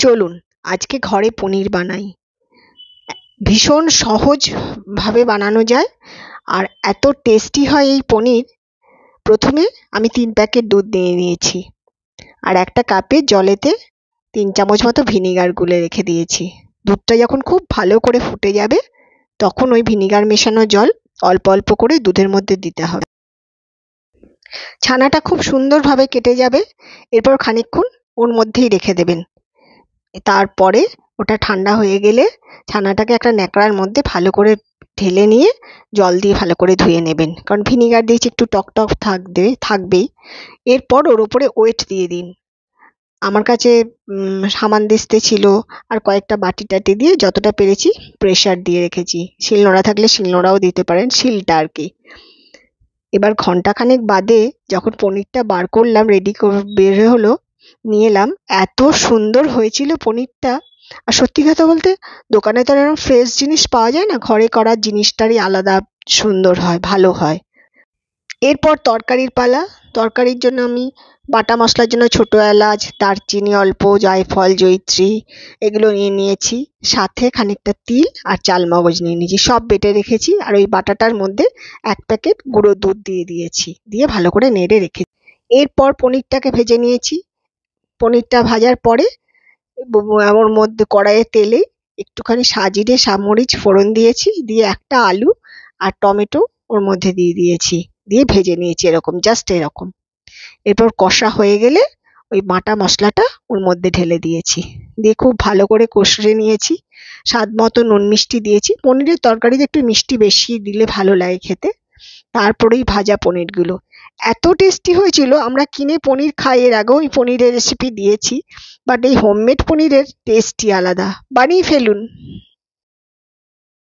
চলুন আজকে ঘরে পনির বানাই। ভীষণ সহজ ভাবে বানানো যায় আর এত টেস্টি হয় এই পনির। প্রথমে আমি 3 প্যাকেট দুধ নিয়ে নিয়েছি আর একটা কাপে জলেতে 3 চামচ মতো ভিনিগার গুলে রেখে দিয়েছি। দুধটা যখন খুব ভালো করে ফুটে যাবে তখন ওই ভিনিগার মেশানো জল অল্প অল্প করে দুধের মধ্যে দিতে হবে। ছানাটা খুব সুন্দরভাবে কেটে যাবে, এরপর খানিকক্ষণ ওর মধ্যেই রেখে দেবেন। তারপরে ওটা ঠান্ডা হয়ে গেলে ছানাটাকে একটা ন্যাকড়ার মধ্যে ভালো করে ঢেলে নিয়ে জল দিয়ে ভালো করে ধুয়ে নেবেন, কারণ ভিনিগার দিয়েছি একটু টক টক থাকবেই। এরপর ওর উপরে ওয়েট দিয়ে দিন। আমার কাছে হামানদিস্তা ছিল আর কয়েকটা বাটি টাটি দিয়ে যতটা পেরেছি প্রেসার দিয়ে রেখেছি। শিলনোড়া থাকলে শিলনোড়াও দিতে পারেন, শিলটা আর কি। এবার ঘন্টাখানেক বাদে যখন পনিরটা বার করলাম, বের হলো, নিয়ে এলাম, এত সুন্দর হয়েছিল পনিরটা। আর সত্যি কথা বলতে দোকানে তো এরকম ফ্রেশ জিনিস পাওয়া যায় না, ঘরে করার জিনিসটারই আলাদা সুন্দর হয়, ভালো হয়। এরপর তরকারির পালা। তরকারির জন্য আমি বাটা মশলার জন্য ছোট এলাচ, দারচিনি অল্প, জায়ফল, জয়িত্রী এগুলো নিয়ে নিয়েছি। সাথে খানিকটা তিল আর চালমগজ নিয়ে নিয়েছি, সব বেটে রেখেছি। আর ওই বাটাটার মধ্যে 1 প্যাকেট গুঁড়ো দুধ দিয়ে দিয়েছি, দিয়ে ভালো করে নেড়ে রেখেছি। এরপর পনিরটাকে ভেজে নিয়েছি। পনিরটা ভাজার পরে ওর মধ্যে কড়াইয়ে তেলে একটুখানি সাজিরে মরিচ ফোড়ন দিয়েছি, দিয়ে একটা আলু আর টমেটো ওর মধ্যে দিয়ে দিয়েছি, দিয়ে ভেজে নিয়েছি এরকম, জাস্ট এরকম। এরপর কষা হয়ে গেলে ওই বাটা মশলাটা ওর মধ্যে ঢেলে দিয়েছি, দিয়ে খুব ভালো করে কষিয়ে নিয়েছি। স্বাদ মতো নুন মিষ্টি দিয়েছি, পনিরের তরকারিতে একটু মিষ্টি বেশি দিলে ভালো লাগে খেতে। তারপরেই ভাজা পনিরগুলো এত টেস্টি হয়েছিল। আমরা কিনে পনির খাই, এর আগেও এই পনিরের রেসিপি দিয়েছি, বাট এই হোমমেড পনিরের টেস্টই আলাদা। বানিয়ে ফেলুন।